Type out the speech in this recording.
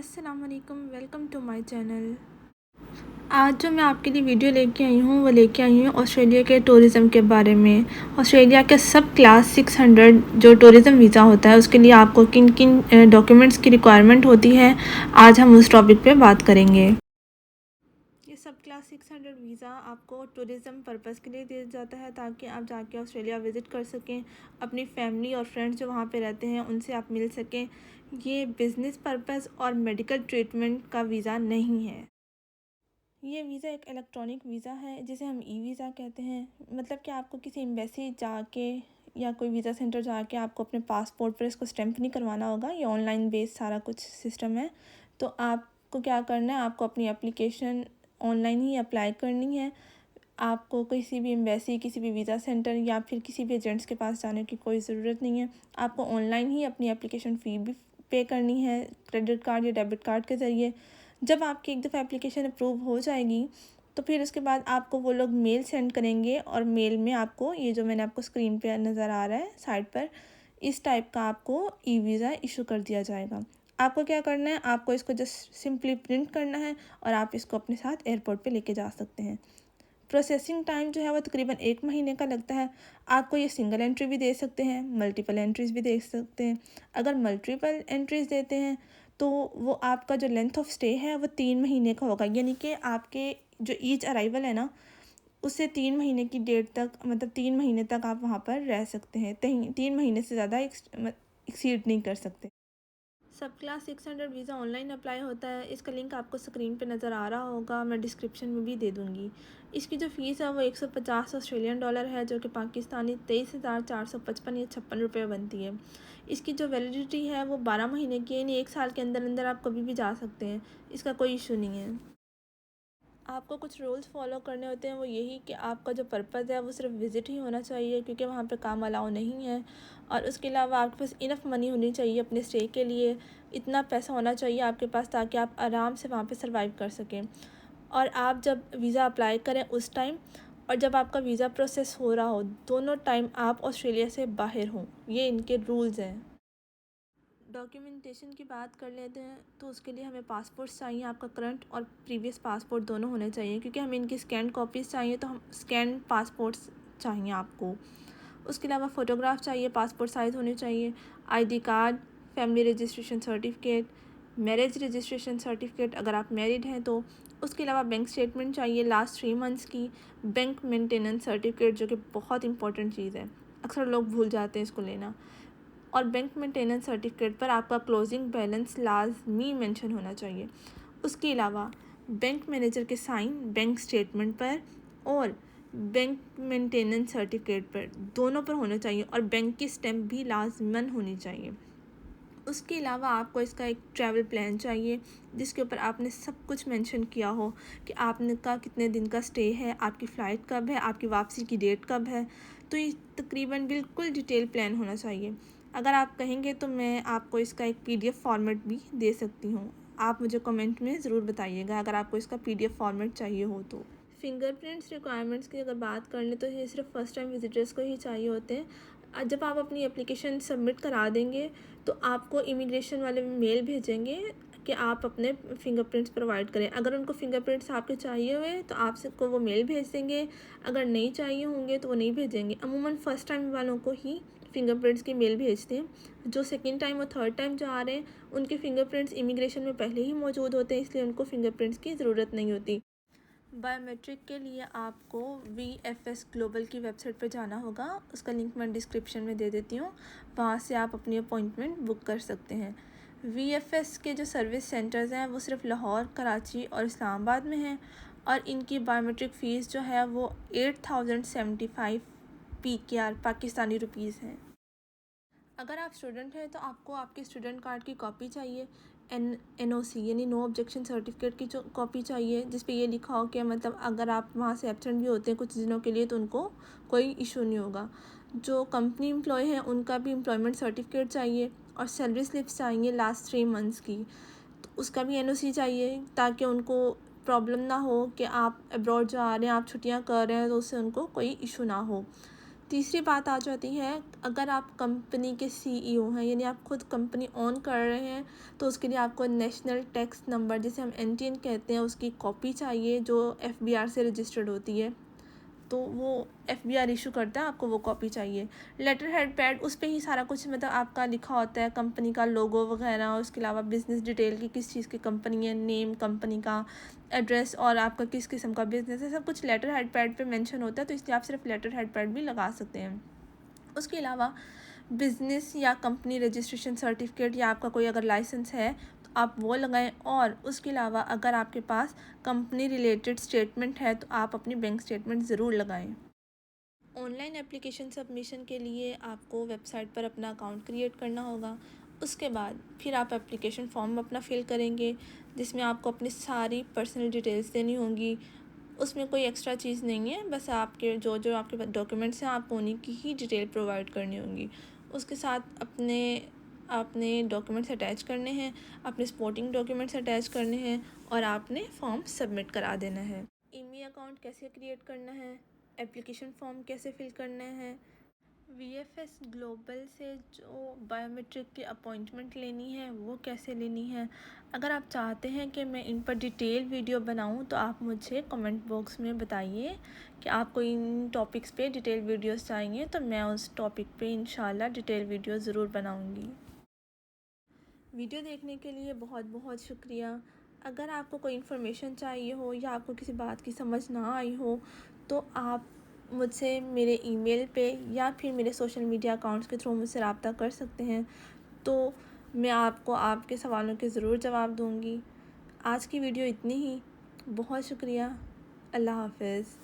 अस्सलाम वालेकुम, welcome to my channel. आज जो मैं आपके लिए वीडियो लेके आई हूँ वो लेके आई हूँ ऑस्ट्रेलिया के टूरिज़्म के बारे में। ऑस्ट्रेलिया के सब क्लास 600 जो टूरिज़्म वीज़ा होता है उसके लिए आपको किन किन डॉक्यूमेंट्स की रिक्वायरमेंट होती है, आज हम उस टॉपिक पे बात करेंगे। ये सब क्लास 600 वीज़ा आपको टूरिज़्म पर्पज़ के लिए दिया जाता है ताकि आप जाके ऑस्ट्रेलिया विज़िट कर सकें, अपनी फैमिली और फ्रेंड्स जो वहाँ पे रहते हैं उनसे आप मिल सकें। ये बिज़नेस पर्पज़ और मेडिकल ट्रीटमेंट का वीज़ा नहीं है। ये वीज़ा एक इलेक्ट्रॉनिक वीज़ा है जिसे हम ई वीज़ा कहते हैं। मतलब कि आपको किसी एम्बेसी जाके या कोई वीज़ा सेंटर जाके आपको अपने पासपोर्ट पर इसको स्टैंप नहीं करवाना होगा। ये ऑनलाइन बेस्ड सारा कुछ सिस्टम है। तो आपको क्या करना है, आपको अपनी एप्लीकेशन ऑनलाइन ही अप्लाई करनी है। आपको किसी भी एम्बेसी, किसी भी वीज़ा सेंटर या फिर किसी भी एजेंट्स के पास जाने की कोई ज़रूरत नहीं है। आपको ऑनलाइन ही अपनी एप्लीकेशन फ़ी भी पे करनी है क्रेडिट कार्ड या डेबिट कार्ड के ज़रिए। जब आपकी एक दफ़ा एप्लीकेशन अप्रूव हो जाएगी तो फिर उसके बाद आपको वो लोग मेल सेंड करेंगे और मेल में आपको ये जो मैंने आपको स्क्रीन पे नज़र आ रहा है साइड पर, इस टाइप का आपको ई वीज़ा इशू कर दिया जाएगा। आपको क्या करना है, आपको इसको जस्ट सिंपली प्रिंट करना है और आप इसको अपने साथ एयरपोर्ट पे लेके जा सकते हैं। प्रोसेसिंग टाइम जो है वो तकरीबन 1 महीने का लगता है। आपको ये सिंगल एंट्री भी दे सकते हैं, मल्टीपल एंट्रीज़ भी दे सकते हैं। अगर मल्टीपल एंट्रीज़ देते हैं तो वो आपका जो लेंथ ऑफ स्टे है वो 3 महीने का होगा, यानी कि आपके जो ईच अराइवल है ना, उससे 3 महीने की डेट तक, मतलब 3 महीने तक आप वहाँ पर रह सकते हैं। 3 महीने से ज़्यादा एक्सीड नहीं कर सकते। सब क्लास 600 वीज़ा ऑनलाइन अप्लाई होता है। इसका लिंक आपको स्क्रीन पे नज़र आ रहा होगा, मैं डिस्क्रिप्शन में भी दे दूँगी। इसकी जो फ़ीस है वो 150 ऑस्ट्रेलियन डॉलर है, जो कि पाकिस्तानी 23,455 या 56 रुपये बनती है। इसकी जो वैलिडिटी है वो 12 महीने की है, यानी 1 साल के अंदर अंदर आप कभी भी जा सकते हैं। इसका कोई इशू नहीं है। आपको कुछ रूल्स फॉलो करने होते हैं, वो यही कि आपका जो पर्पज़ है वो सिर्फ विज़िट ही होना चाहिए, क्योंकि वहाँ पे काम अलाउ नहीं है। और उसके अलावा आपके पास इनफ मनी होनी चाहिए अपने स्टे के लिए। इतना पैसा होना चाहिए आपके पास ताकि आप आराम से वहाँ पे सर्वाइव कर सकें। और आप जब वीज़ा अप्लाई करें उस टाइम और जब आपका वीज़ा प्रोसेस हो रहा हो, दोनों टाइम आप ऑस्ट्रेलिया से बाहर हों। ये इनके रूल्स हैं। डॉक्यूमेंटेशन की बात कर लेते हैं तो उसके लिए हमें पासपोर्ट्स चाहिए। आपका करंट और प्रीवियस पासपोर्ट दोनों होने चाहिए, क्योंकि हमें इनकी स्कैन कॉपीज़ चाहिए, तो हम स्कैन पासपोर्ट्स चाहिए आपको। उसके अलावा फ़ोटोग्राफ चाहिए, पासपोर्ट साइज़ होने चाहिए, ID card, family registration certificate, marriage registration certificate अगर आप मैरिड हैं तो। उसके अलावा बैंक स्टेटमेंट चाहिए लास्ट 3 मंथ्स की, बैंक मेंटेनेंस सर्टिफिकेट जो कि बहुत इंपॉर्टेंट चीज़ है, अक्सर लोग भूल जाते हैं इसको लेना। और बैंक मेंटेनेंस सर्टिफिकेट पर आपका क्लोजिंग बैलेंस लाजमी मेंशन होना चाहिए। उसके अलावा बैंक मैनेजर के साइन बैंक स्टेटमेंट पर और बैंक मेंटेनेंस सर्टिफिकेट पर, दोनों पर होना चाहिए, और बैंक की स्टैम्प भी लाजमन होनी चाहिए। उसके अलावा आपको इसका एक ट्रैवल प्लान चाहिए जिसके ऊपर आपने सब कुछ मेंशन किया हो कि आपने का कितने दिन का स्टे है, आपकी फ़्लाइट कब है, आपकी वापसी की डेट कब है। तो ये तकरीबन बिल्कुल डिटेल प्लान होना चाहिए। अगर आप कहेंगे तो मैं आपको इसका एक पीडीएफ फॉर्मेट भी दे सकती हूँ। आप मुझे कमेंट में ज़रूर बताइएगा अगर आपको इसका पीडीएफ फॉर्मेट चाहिए हो तो। फिंगरप्रिंट्स रिक्वायरमेंट्स की अगर बात कर लें तो ये सिर्फ फर्स्ट टाइम विजिटर्स को ही चाहिए होते हैं। जब आप अपनी एप्लीकेशन सबमिट करा देंगे तो आपको इमिग्रेशन वाले मेल भेजेंगे कि आप अपने फ़िंगरप्रिंट्स प्रोवाइड करें। अगर उनको फ़िंगरप्रिंट्स आपके चाहिए हुए तो आपसे को वो मेल भेज देंगे, अगर नहीं चाहिए होंगे तो वो नहीं भेजेंगे। अमूमन फ़र्स्ट टाइम वालों को ही फ़िंगरप्रिंट्स की मेल भेजते हैं। जो सेकंड टाइम और थर्ड टाइम जो आ रहे हैं उनके फ़िंगरप्रिंट्स इमिग्रेशन में पहले ही मौजूद होते हैं, इसलिए उनको फ़िंगरप्रिंट्स की ज़रूरत नहीं होती। बायोमेट्रिक के लिए आपको VFS ग्लोबल की वेबसाइट पर जाना होगा, उसका लिंक मैं डिस्क्रिप्शन में दे देती हूँ। वहाँ से आप अपनी अपॉइंटमेंट बुक कर सकते हैं। VFS के जो सर्विस सेंटर्स हैं वो सिर्फ लाहौर, कराची और इस्लामाबाद में हैं, और इनकी बायोमेट्रिक फ़ीस जो है वो 8075 PKR पाकिस्तानी रुपीज़ है। अगर आप स्टूडेंट हैं तो आपको आपके स्टूडेंट कार्ड की कॉपी चाहिए, NOC यानी नो ऑब्जेक्शन सर्टिफिकेट की जो कॉपी चाहिए, जिस पे ये लिखा हो कि मतलब अगर आप वहाँ से एब्सेंट भी होते हैं कुछ दिनों के लिए तो उनको कोई इशू नहीं होगा। जो कंपनी एम्प्लॉय हैं उनका भी एम्प्लॉयमेंट सर्टिफिकेट चाहिए, और सैलरी स्लिप्स चाहिए लास्ट 3 मंथ्स की, तो उसका भी NOC चाहिए ताकि उनको प्रॉब्लम ना हो कि आप अब्रॉड जा रहे हैं, आप छुट्टियाँ कर रहे हैं तो उससे उनको कोई इशू ना हो। तीसरी बात आ जाती है, अगर आप कंपनी के सीईओ हैं, यानी आप खुद कंपनी ओन कर रहे हैं, तो उसके लिए आपको नेशनल टैक्स नंबर, जिसे हम एनटीएन कहते हैं, उसकी कॉपी चाहिए जो एफबीआर से रजिस्टर्ड होती है। तो वो एफबीआर इशू करता है, आपको वो कॉपी चाहिए। लेटर हेड पैड, उस पर ही सारा कुछ मतलब आपका लिखा होता है, कंपनी का लोगो वगैरह, और उसके अलावा बिज़नेस डिटेल की किस चीज़ की कंपनी है, नेम कंपनी का, एड्रेस और आपका किस किस्म का बिज़नेस है, सब कुछ लेटर हेड पैड पे मेंशन होता है। तो इसलिए आप सिर्फ लेटर हेड पैड भी लगा सकते हैं। उसके अलावा बिज़नेस या कंपनी रजिस्ट्रेशन सर्टिफिकेट या आपका कोई अगर लाइसेंस है तो आप वो लगाएं। और उसके अलावा अगर आपके पास कंपनी रिलेटेड स्टेटमेंट है तो आप अपनी बैंक स्टेटमेंट ज़रूर लगाएं। ऑनलाइन एप्लीकेशन सबमिशन के लिए आपको वेबसाइट पर अपना अकाउंट क्रिएट करना होगा। उसके बाद फिर आप एप्लीकेशन फॉर्म अपना फिल करेंगे, जिसमें आपको अपनी सारी पर्सनल डिटेल्स देनी होंगी। उसमें कोई एक्स्ट्रा चीज़ नहीं है, बस आपके जो जो आपके डॉक्यूमेंट्स हैं आपको उन्हीं की ही डिटेल प्रोवाइड करनी होंगी। उसके साथ अपने डॉक्यूमेंट्स अटैच करने हैं, अपने सपोर्टिंग डॉक्यूमेंट्स अटैच करने हैं और आपने फॉर्म सबमिट करा देना है। ईमेल अकाउंट कैसे क्रिएट करना है, एप्लीकेशन फॉर्म कैसे फिल करना है, वीएफएस ग्लोबल से जो बायोमेट्रिक की अपॉइंटमेंट लेनी है वो कैसे लेनी है। अगर आप चाहते हैं कि मैं इन पर डिटेल वीडियो बनाऊं तो आप मुझे कमेंट बॉक्स में बताइए कि आपको इन टॉपिक्स पे डिटेल वीडियोस चाहिए, तो मैं उस टॉपिक पे इंशाल्लाह डिटेल वीडियो ज़रूर बनाऊंगी। वीडियो देखने के लिए बहुत बहुत शुक्रिया। अगर आपको कोई इन्फॉर्मेशन चाहिए हो या आपको किसी बात की समझ ना आई हो तो आप मुझसे मेरे ईमेल पे या फिर मेरे सोशल मीडिया अकाउंट्स के थ्रू मुझसे रब्ता कर सकते हैं। तो मैं आपको आपके सवालों के ज़रूर जवाब दूँगी। आज की वीडियो इतनी ही। बहुत शुक्रिया। अल्लाह हाफ़िज़।